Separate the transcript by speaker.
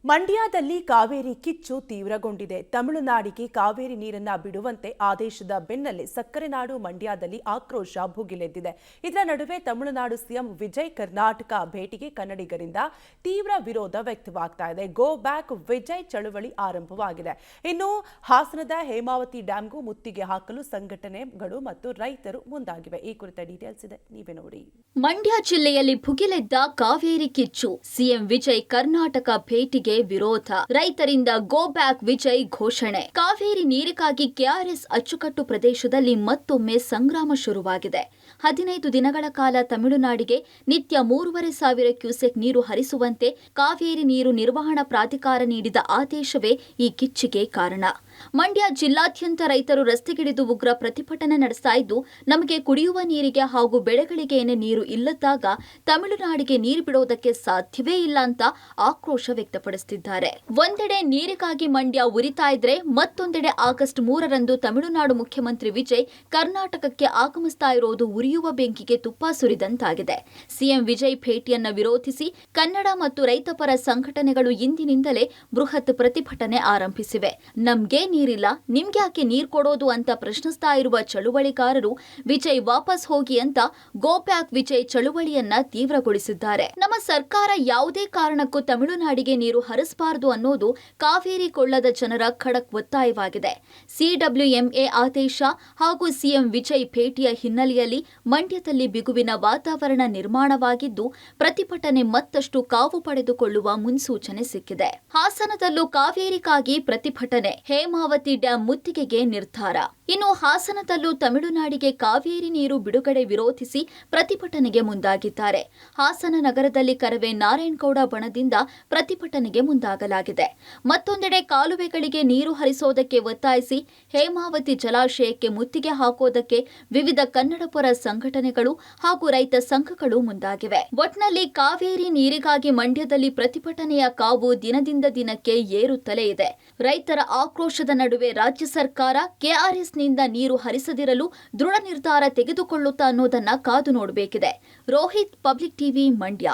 Speaker 1: ಮಂಡ್ಯದಲ್ಲಿ ಕಾವೇರಿ ಕಿಚ್ಚು ತೀವ್ರಗೊಂಡಿದೆ. ತಮಿಳುನಾಡಿಗೆ ಕಾವೇರಿ ನೀರನ್ನ ಬಿಡುವಂತೆ ಆದೇಶದ ಬೆನ್ನಲ್ಲೇ ಸಕ್ಕರೆ ನಾಡು ಮಂಡ್ಯದಲ್ಲಿ ಆಕ್ರೋಶ ಭುಗಿಲೆದ್ದಿದೆ. ಇದರ ನಡುವೆ ತಮಿಳುನಾಡು ಸಿಎಂ ವಿಜಯ್ ಕರ್ನಾಟಕ ಭೇಟಿಗೆ ಕನ್ನಡಿಗರಿಂದ ತೀವ್ರ ವಿರೋಧ ವ್ಯಕ್ತವಾಗ್ತಾ ಇದೆ. ಗೋ ಬ್ಯಾಕ್ ವಿಜಯ್ ಚಳುವಳಿ ಆರಂಭವಾಗಿದೆ. ಇನ್ನು ಹಾಸನದ ಹೇಮಾವತಿ ಡ್ಯಾಂಗೂ ಮುತ್ತಿಗೆ ಹಾಕಲು ಸಂಘಟನೆಗಳು ಮತ್ತು ರೈತರು ಮುಂದಾಗಿವೆ. ಈ ಕುರಿತ ಡೀಟೇಲ್ಸ್ ಇದೆ, ನೀವೇ ನೋಡಿ.
Speaker 2: ಮಂಡ್ಯ ಜಿಲ್ಲೆಯಲ್ಲಿ ಭುಗಿಲೆದ್ದ ಕಾವೇರಿ ಕಿಚ್ಚು. ಸಿಎಂ ವಿಜಯ್ ಕರ್ನಾಟಕ ಭೇಟಿಗೆ ವಿರೋಧ. ರೈತರಿಂದ ಗೋ ಬ್ಯಾಕ್ ವಿಜಯ್ ಘೋಷಣೆ. ಕಾವೇರಿ ನೀರಿಗಾಗಿ ಕೆಆರ್ಎಸ್ ಅಚ್ಚುಕಟ್ಟು ಪ್ರದೇಶದಲ್ಲಿ ಮತ್ತೊಮ್ಮೆ ಸಂಗ್ರಾಮ ಶುರುವಾಗಿದೆ. 15 ದಿನಗಳ ಕಾಲ ತಮಿಳುನಾಡಿಗೆ ನಿತ್ಯ 3,500 ಕ್ಯೂಸೆಕ್ ನೀರು ಹರಿಸುವಂತೆ ಕಾವೇರಿ ನೀರು ನಿರ್ವಹಣಾ ಪ್ರಾಧಿಕಾರ ನೀಡಿದ ಆದೇಶವೇ ಈ ಕಿಚ್ಚಿಗೆ ಕಾರಣ. ಮಂಡ್ಯ ಜಿಲ್ಲಾದ್ಯಂತ ರೈತರು ರಸ್ತೆಗಿಳಿದು ಉಗ್ರ ಪ್ರತಿಭಟನೆ ನಡೆಸ್ತಾ ಇದ್ದು, ನಮಗೆ ಕುಡಿಯುವ ನೀರಿಗೆ ಹಾಗೂ ಬೆಳೆಗಳಿಗೆ ನೀರು ಇಲ್ಲದಾಗ ತಮಿಳುನಾಡಿಗೆ ನೀರು ಬಿಡೋದಕ್ಕೆ ಸಾಧ್ಯವೇ ಇಲ್ಲ ಅಂತ ಆಕ್ರೋಶ ವ್ಯಕ್ತಪಡಿಸುತ್ತಿದ್ದಾರೆ. ಒಂದೆಡೆ ನೀರಿಗಾಗಿ ಮಂಡ್ಯ ಉರಿತಾ ಇದ್ರೆ, ಮತ್ತೊಂದೆಡೆ ಆಗಸ್ಟ್ 3ರಂದು ತಮಿಳುನಾಡು ಮುಖ್ಯಮಂತ್ರಿ ವಿಜಯ್ ಕರ್ನಾಟಕಕ್ಕೆ ಆಗಮಿಸ್ತಾ ಇರೋದು ಉರಿಯುವ ಬೆಂಕಿಗೆ ತುಪ್ಪ ಸುರಿದಂತಾಗಿದೆ. ಸಿಎಂ ವಿಜಯ್ ಭೇಟಿಯನ್ನ ವಿರೋಧಿಸಿ ಕನ್ನಡ ಮತ್ತು ರೈತಪರ ಸಂಘಟನೆಗಳು ಇಂದಿನಿಂದಲೇ ಬೃಹತ್ ಪ್ರತಿಭಟನೆ ಆರಂಭಿಸಿವೆ. ನಮ್ಗೆ ನೀರಿಲ್ಲ, ನಿಮ್ಗ್ಯಾಕೆ ನೀರ್ ಕೊಡೋದು ಅಂತ ಪ್ರಶ್ನಿಸ್ತಾ ಇರುವ ಚಳುವಳಿಗಾರರು ವಿಜಯ್ ವಾಪಸ್ ಹೋಗಿ ಅಂತ ಗೋ ಬ್ಯಾಕ್ ವಿಜಯ್ ಚಳುವಳಿಯನ್ನ ತೀವ್ರಗೊಳಿಸಿದ್ದಾರೆ. ನಮ್ಮ ಸರ್ಕಾರ ಯಾವುದೇ ಕಾರಣಕ್ಕೂ ತಮಿಳುನಾಡಿಗೆ ನೀರು ಹರಿಸಬಾರದು ಅನ್ನೋದು ಕಾವೇರಿ ಕೊಳ್ಳದ ಜನರ ಖಡಕ್ ಒತ್ತಾಯವಾಗಿದೆ. ಸಿಡಬ್ಲ್ಯೂಎಂಎ ಆದೇಶ ಹಾಗೂ ಸಿಎಂ ವಿಜಯ್ ಭೇಟಿಯ ಹಿನ್ನೆಲೆಯಲ್ಲಿ ಮಂಡ್ಯದಲ್ಲಿ ಬಿಗುವಿನ ವಾತಾವರಣ ನಿರ್ಮಾಣವಾಗಿದ್ದು, ಪ್ರತಿಭಟನೆ ಮತ್ತಷ್ಟು ಕಾವು ಪಡೆದುಕೊಳ್ಳುವ ಮುನ್ಸೂಚನೆ ಸಿಕ್ಕಿದೆ. ಹಾಸನದಲ್ಲೂ ಕಾವೇರಿಗಾಗಿ ಪ್ರತಿಭಟನೆ. ಹೇಮಾವತಿ ಡ್ಯಾಂ ಮುತ್ತಿಗೆಗೆ ನಿರ್ಧಾರ. ಇನ್ನು ಹಾಸನದಲ್ಲೂ ತಮಿಳುನಾಡಿಗೆ ಕಾವೇರಿ ನೀರು ಬಿಡುಗಡೆ ವಿರೋಧಿಸಿ ಪ್ರತಿಭಟನೆಗೆ ಮುಂದಾಗಿದ್ದಾರೆ. ಹಾಸನ ನಗರದಲ್ಲಿ ಕರವೇ ನಾರಾಯಣಗೌಡ ಬಣದಿಂದ ಪ್ರತಿಭಟನೆಗೆ ಮುಂದಾಗಲಾಗಿದೆ. ಮತ್ತೊಂದೆಡೆ ಕಾಲುವೆಗಳಿಗೆ ನೀರು ಹರಿಸೋದಕ್ಕೆ ಒತ್ತಾಯಿಸಿ ಹೇಮಾವತಿ ಜಲಾಶಯಕ್ಕೆ ಮುತ್ತಿಗೆ ಹಾಕೋದಕ್ಕೆ ವಿವಿಧ ಕನ್ನಡಪರ ಸಂಘಟನೆಗಳು ಹಾಗೂ ರೈತ ಸಂಘಗಳು ಮುಂದಾಗಿವೆ. ಒಟ್ನಲ್ಲಿ ಕಾವೇರಿ ನೀರಿಗಾಗಿ ಮಂಡ್ಯದಲ್ಲಿ ಪ್ರತಿಭಟನೆಯ ಕಾವು ದಿನದಿಂದ ದಿನಕ್ಕೆ ಏರುತ್ತಲೇ ಇದೆ. ರೈತರ ಆಕ್ರೋಶದ ನಡುವೆ ರಾಜ್ಯ ಸರ್ಕಾರ ಕೆಆರ್ಎಸ್ನಿಂದ ನೀರು ಹರಿಸದಿರಲು ದೃಢ ನಿರ್ಧಾರ ತೆಗೆದುಕೊಳ್ಳುತ್ತಾ ಅನ್ನೋದನ್ನ ಕಾದು ನೋಡಬೇಕಿದೆ. Rohit, public TV, Mandya.